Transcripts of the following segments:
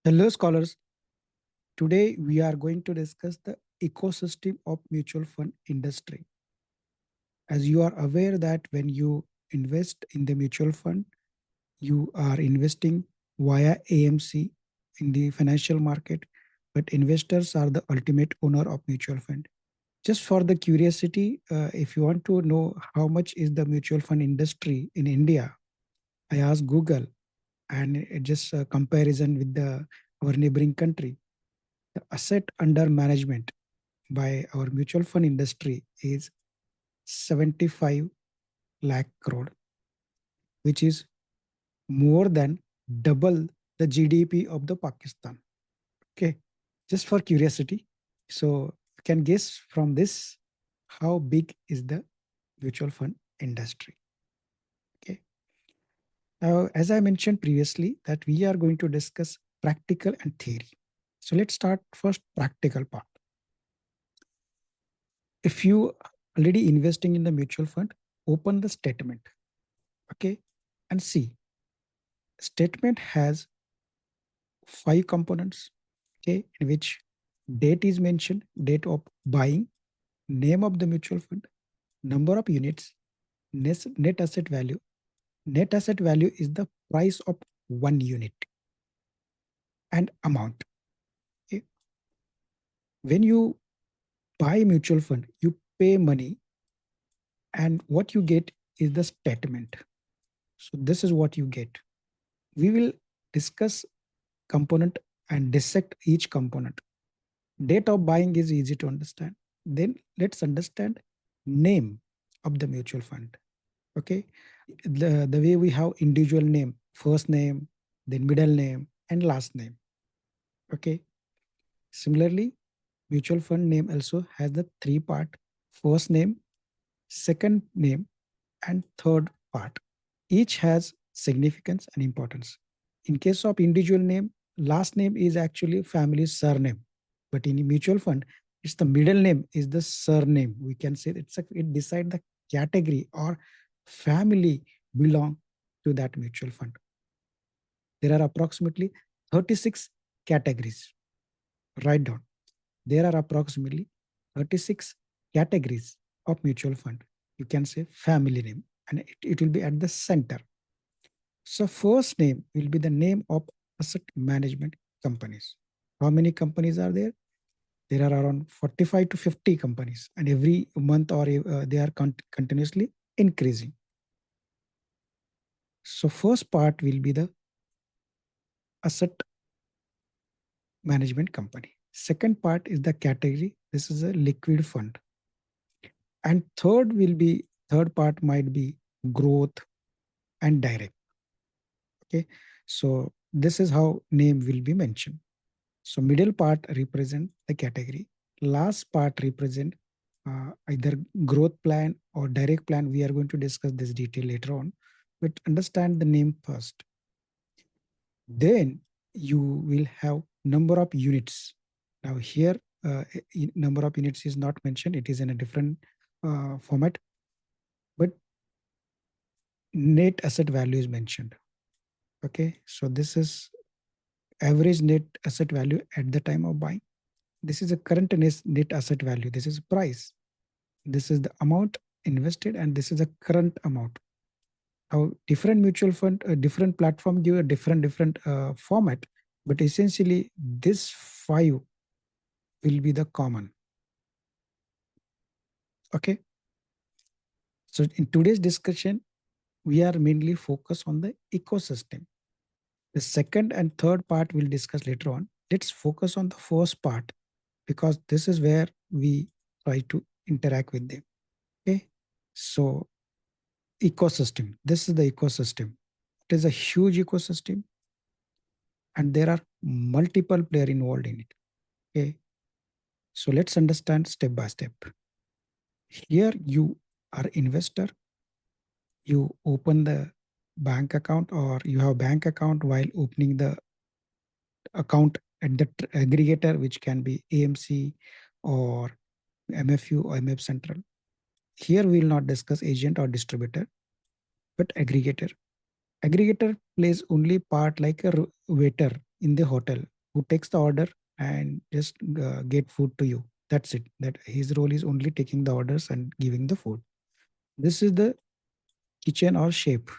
Hello, scholars. Today we are going to discuss the ecosystem of mutual fund industry. As you are aware that when you invest in the mutual fund, you are investing via AMC in the financial market, but investors are the ultimate owner of mutual fund. Just for the curiosity, if you want to know how much is the mutual fund industry in India, I asked Google, and it just a comparison with the our neighboring country. The asset under management by our mutual fund industry is 75 lakh crore, which is more than double the GDP of the Pakistan. Okay, just for curiosity. So you can guess from this how big is the mutual fund industry. Okay. Now, as I mentioned previously, that we are going to discuss practical and theory. So let's start first practical part. If you already investing in the mutual fund, open the statement, okay, and see. Statement has 5 components, okay, in which date is mentioned, date of buying, name of the mutual fund, number of units, net asset value. Net asset value is the price of one unit, and amount. Okay. When you buy mutual fund, you pay money, and what you get is the statement. So this is what you get. We will discuss component and dissect each component. Date of buying is easy to understand. Then let's understand name of the mutual fund. Okay. The way we have individual name, first name, then middle name, and last name. Okay. Similarly, mutual fund name also has the three part: first name, second name, and third part. Each has significance and importance. In case of individual name, last name is actually family surname. But in a mutual fund, it's the middle name is the surname. We can say it decide the category or family belong to that mutual fund. There are approximately 36 categories. Write down. There are approximately 36 categories of mutual fund. You can say family name, and it will be at the center. So first name will be the name of asset management companies. How many companies are there? There are around 45 to 50 companies, and every month or they are continuously increasing. So first part will be the asset management company. Second part is the category. This is a liquid fund. And third part might be growth and direct. Okay. So this is how name will be mentioned. So middle part represent the category. Last part represent either growth plan or direct plan. We are going to discuss this detail later on, but understand the name first. Then you will have number of units. Now here, number of units is not mentioned. It is in a different format, but net asset value is mentioned. Okay, so this is average net asset value at the time of buying. This is a current net asset value. This is price. This is the amount invested, and this is a current amount. Now, different mutual fund, different platform give a different format, but essentially this five will be the common. Okay. So in today's discussion, we are mainly focused on the ecosystem. The second and third part we'll discuss later on. Let's focus on the first part because this is where we try to interact with them. Okay. So ecosystem. This is the ecosystem. It is a huge ecosystem and there are multiple players involved in it. Okay. So let's understand step by step. Here you are investor. You open the bank account or you have bank account while opening the account at the aggregator, which can be AMC or MFU or MF Central. Here we will not discuss agent or distributor, but aggregator. Aggregator plays only part like a waiter in the hotel who takes the order and just get food to you. That's it. That his role is only taking the orders and giving the food. This is the kitchen or shape,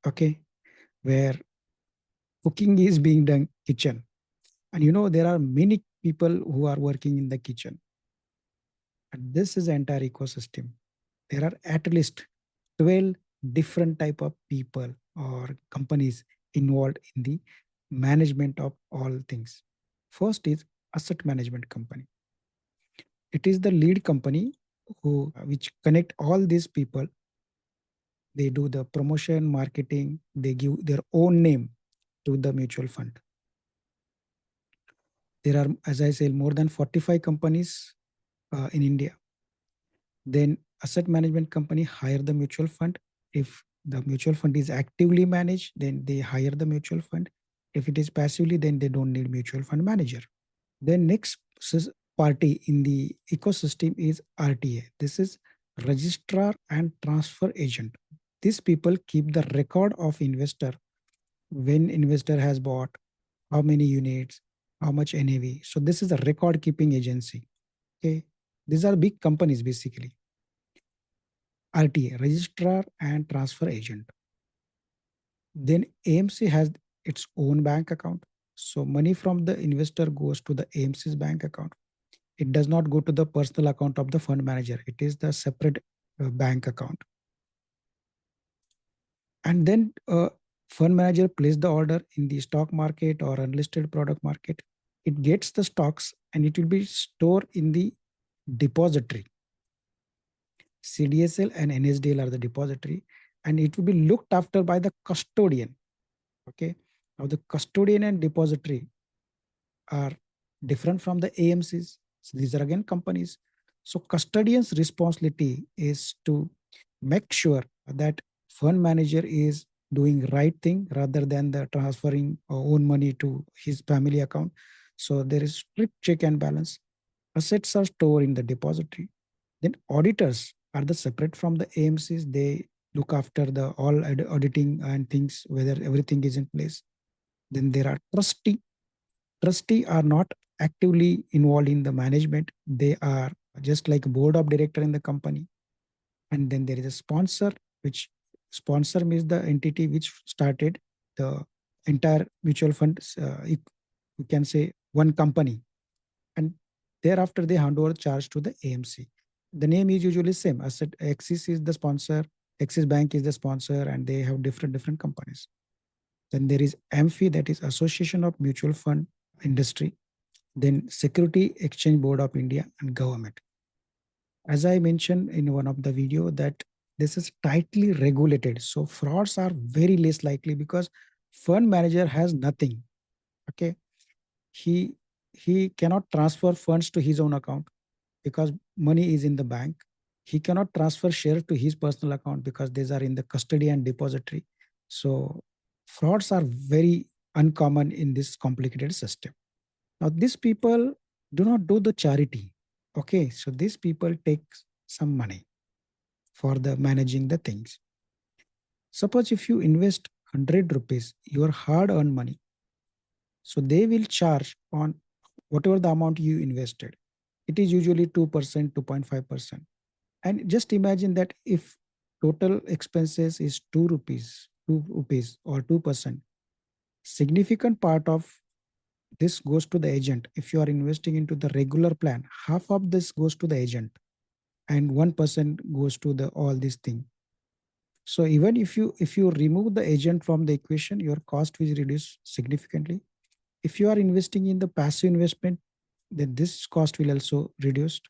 okay, where cooking is being done kitchen. And there are many people who are working in the kitchen. And this is the entire ecosystem. There are at least 12 different type of people or companies involved in the management of all things. First is asset management company. It is the lead company who which connect all these people. They do the promotion, marketing, they give their own name to the mutual fund. There are, as I said, more than 45 companies in India. Then asset management company hire the mutual fund. If the mutual fund is actively managed, then they hire the mutual fund. If it is passively, then they don't need mutual fund manager. Then next party in the ecosystem is RTA. This is registrar and transfer agent. These people keep the record of investor, when investor has bought, how many units, how much NAV. So this is a record keeping agency. Okay. These are big companies basically. RTA, registrar and transfer agent. Then AMC has its own bank account. So money from the investor goes to the AMC's bank account. It does not go to the personal account of the fund manager. It is the separate bank account. And then fund manager place the order in the stock market or unlisted product market. It gets the stocks and it will be stored in the depository. CDSL and NSDL are the depository, and it will be looked after by the custodian. Okay. Now the custodian and depository are different from the AMCs. So these are again companies. So custodian's responsibility is to make sure that fund manager is doing right thing rather than the transferring own money to his family account. So there is strict check and balance. Assets are stored in the depository. Then auditors are the separate from the AMCs. They look after the all auditing and things, whether everything is in place. Then there are trustee. Trustee are not actively involved in the management. They are just like a board of director in the company. And then there is a sponsor, which sponsor means the entity which started the entire mutual fund. You can say one company. And thereafter they hand over charge to the AMC. The name is usually same. Asset Axis is the sponsor, Axis Bank is the sponsor, and they have different companies. Then there is AMFI, that is Association of Mutual Fund Industry. Then Security Exchange Board of India and government. As I mentioned in one of the video that this is tightly regulated. So frauds are very less likely because fund manager has nothing. Okay. He cannot transfer funds to his own account because money is in the bank. He cannot transfer shares to his personal account because these are in the custody and depository. So frauds are very uncommon in this complicated system. Now, these people do not do the charity. Okay, so these people take some money for the managing the things. Suppose if you invest 100 rupees, your hard earned money. So they will charge on whatever the amount you invested. It is usually 2%, 2.5%. And just imagine that if total expenses is 2 rupees, 2 rupees or 2%, significant part of this goes to the agent. If you are investing into the regular plan, half of this goes to the agent and 1% goes to the all this thing. So even if you remove the agent from the equation, your cost will reduce significantly. If you are investing in the passive investment, then this cost will also reduce.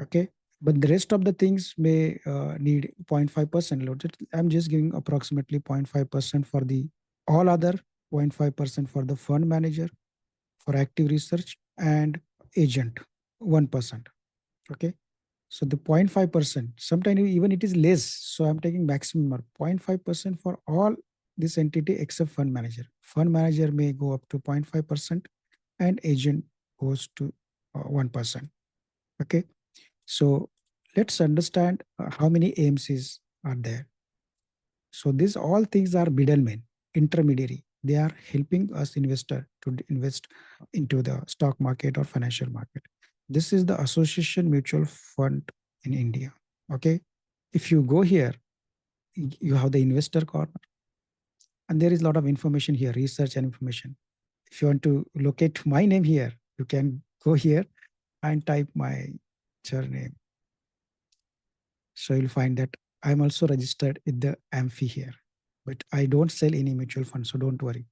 Okay. But the rest of the things may need 0.5% loaded. I'm just giving approximately 0.5% for the all other, 0.5% for the fund manager, for active research, and agent 1%. Okay. So the 0.5%, sometimes even it is less. So I'm taking maximum 0.5% for all this entity except fund manager. Fund manager may go up to 0.5% and agent goes to 1%. Okay. So let's understand how many AMCs are there. So these all things are middlemen, intermediary. They are helping us investor to invest into the stock market or financial market. This is the association mutual fund in India. Okay. If you go here, you have the investor corner, and there is a lot of information here, research and information. If you want to locate my name here, you can go here and type my surname. So you'll find that I'm also registered with the AMFI here, but I don't sell any mutual fund, so don't worry.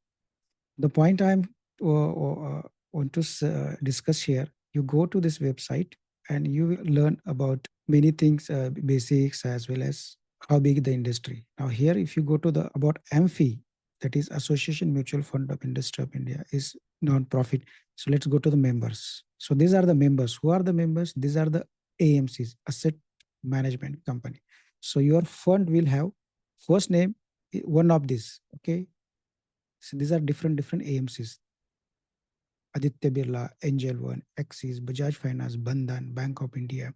The point I'm want to discuss here, you go to this website and you will learn about many things, basics as well as how big the industry. Now here, if you go to the about AMFI, that is Association Mutual Fund of Industry of India, is non-profit. So let's go to the members. So these are the members. Who are the members? These are the AMCs, Asset Management Company. So your fund will have first name, one of these. Okay. So these are different AMCs. Aditya Birla, Angel One, Axis, Bajaj Finance, Bandhan, Bank of India,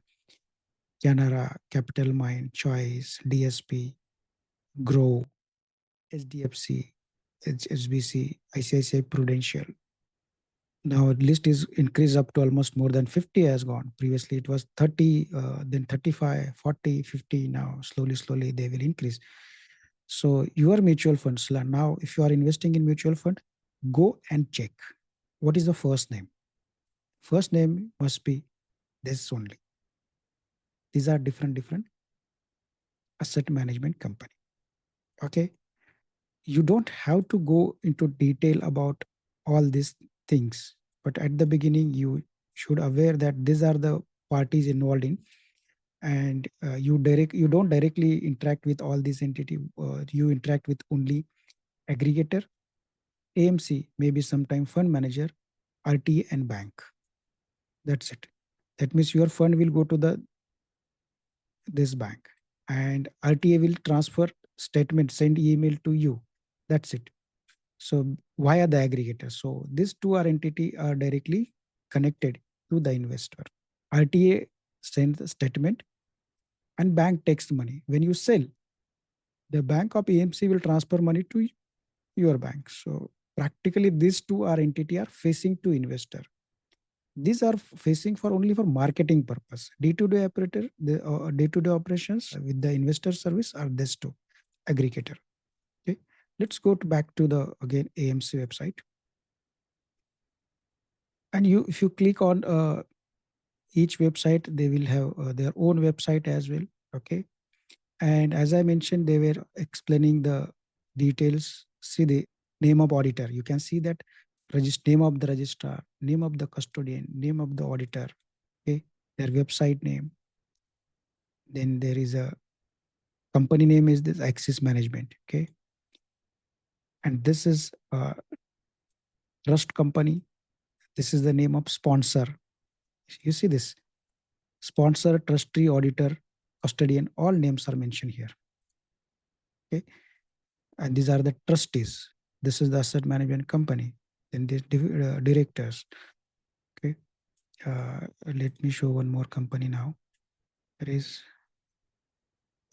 Canara, Capital Mind, Choice, DSP, Grow, HDFC, HSBC, ICICI Prudential. Now list is increased up to almost more than 50 has gone. Previously it was 30, then 35, 40, 50. Now slowly they will increase. So your mutual funds, now if you are investing in mutual fund, go and check what is the first name. First name must be this only. These are different asset management company. Okay. You don't have to go into detail about all these things, but at the beginning you should aware that these are the parties involved in, and you don't directly interact with all these entity. You interact with only aggregator, AMC, maybe sometime fund manager, RTA and bank. That's it. That means your fund will go to this bank, and RTA will transfer statement, send email to you. That's it. So via the aggregator. So these two are entity are directly connected to the investor. RTA sends the statement and bank takes the money. When you sell, the bank of AMC will transfer money to your bank. So practically these two are entity are facing to investor. These are facing for only for marketing purpose. Day-to-day operator, the day-to-day operations with the investor service are these two aggregator. Okay, let's go back to the again AMC website. And if you click on each website, they will have their own website as well. Okay, and as I mentioned, they were explaining the details. See the name of auditor. You can see that name of the registrar, name of the custodian, name of the auditor. Okay, their website name. Then there is a company name is this Axis Management. Okay, and this is a trust company. This is the name of sponsor. You see this sponsor, trustee, auditor, custodian. All names are mentioned here. Okay, and these are the trustees. This is the asset management company. Then the directors. Okay, let me show one more company now. There is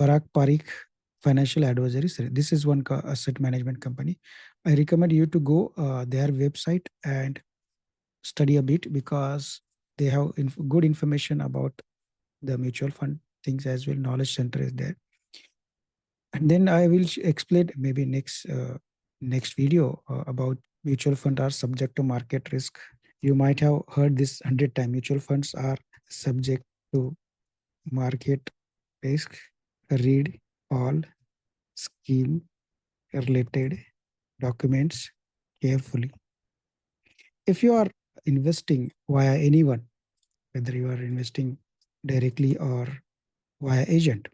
Parag Parikh Financial Advisory. This is one asset management company. I recommend you to go their website and study a bit, because they have good information about the mutual fund things as well. Knowledge center is there. And then I will explain maybe next video about mutual fund are subject to market risk. You might have heard this 100 times. Mutual funds are subject to market risk. Read all scheme related documents carefully. If you are investing via anyone, whether you are investing directly or via agent,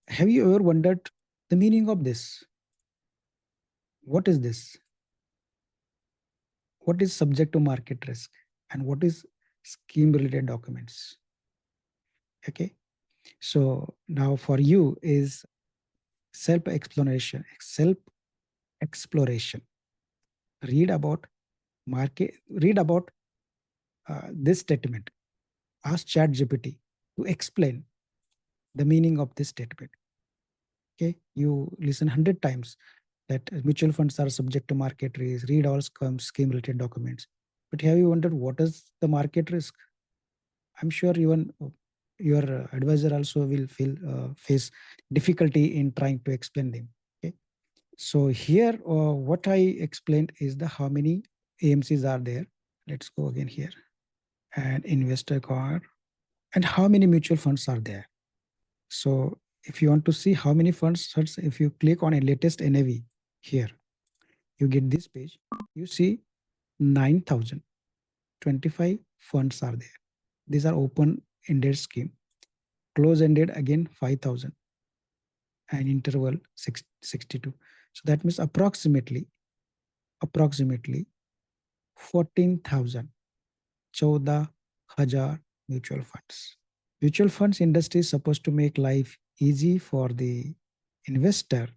have you ever wondered the meaning of this? What is this? What is subject to market risk? And what is scheme related documents? Okay. So now for you is self-exploration. Read about market, read about this statement. Ask ChatGPT to explain the meaning of this statement. Okay. You listen 100 times. that mutual funds are subject to market risk, read all scheme related documents. But have you wondered what is the market risk? I'm sure even your advisor also will face difficulty in trying to explain them. Okay. So here, what I explained is the how many AMCs are there. Let's go again here and investor card and how many mutual funds are there. So if you want to see how many funds, if you click on a latest NAV here, you get this page. You see 9,025 funds are there. These are open-ended scheme. Close-ended again 5,000 and interval 62. So that means approximately 14,000, 14,000 mutual funds. Mutual funds industry is supposed to make life easy for the investor,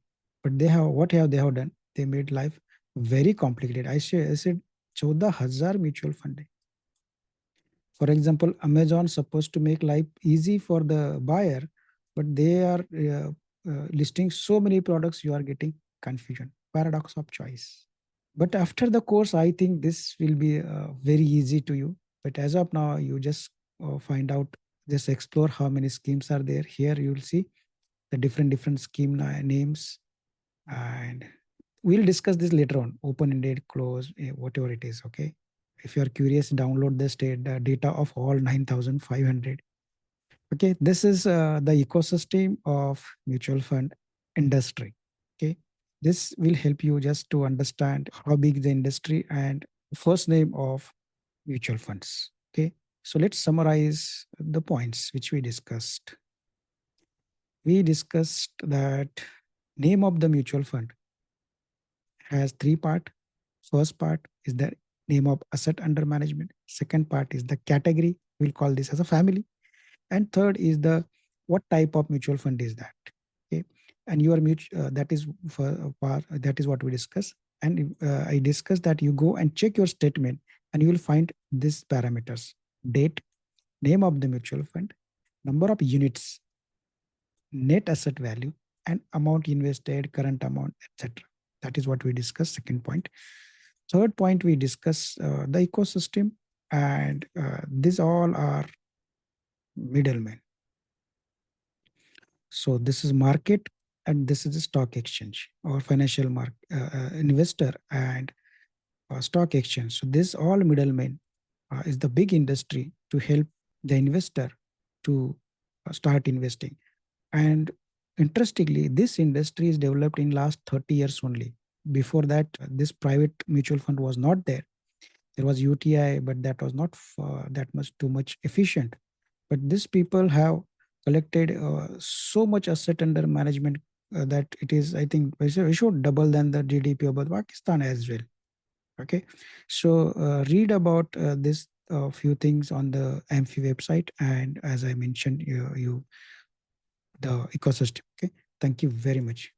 but what have they have done? They made life very complicated. I said 14,000 mutual fund. For example, Amazon supposed to make life easy for the buyer, but they are listing so many products, you are getting confusion, paradox of choice. But after the course, I think this will be very easy to you. But as of now, you just find out, just explore how many schemes are there. Here you will see the different scheme names, and we'll discuss this later on, open-ended, close, whatever it is, okay? If you are curious, download the data of all 9,500. Okay, this is the ecosystem of mutual fund industry. Okay, this will help you just to understand how big the industry and first name of mutual funds. Okay, so let's summarize the points which we discussed. We discussed that name of the mutual fund has three parts. First part is the name of asset under management. Second part is the category. We'll call this as a family. And third is the what type of mutual fund is that. Okay, and your mutual that is for part that is what we discuss. And I discussed that you go and check your statement, and you will find these parameters: date, name of the mutual fund, number of units, net asset value, and amount invested, current amount, etc. That is what we discussed. Second point. Third point, we discuss the ecosystem, and these all are middlemen. So this is market, and this is a stock exchange or financial investor and stock exchange. So this all middlemen is the big industry to help the investor to start investing. And interestingly, this industry is developed in last 30 years only. Before that, this private mutual fund was not there. There was UTI, but that was not that much too much efficient. But these people have collected so much asset under management that it is, I think, we should double than the GDP of Pakistan as well. Okay, so read about this few things on the IMP website, and as I mentioned, the ecosystem. Okay, thank you very much.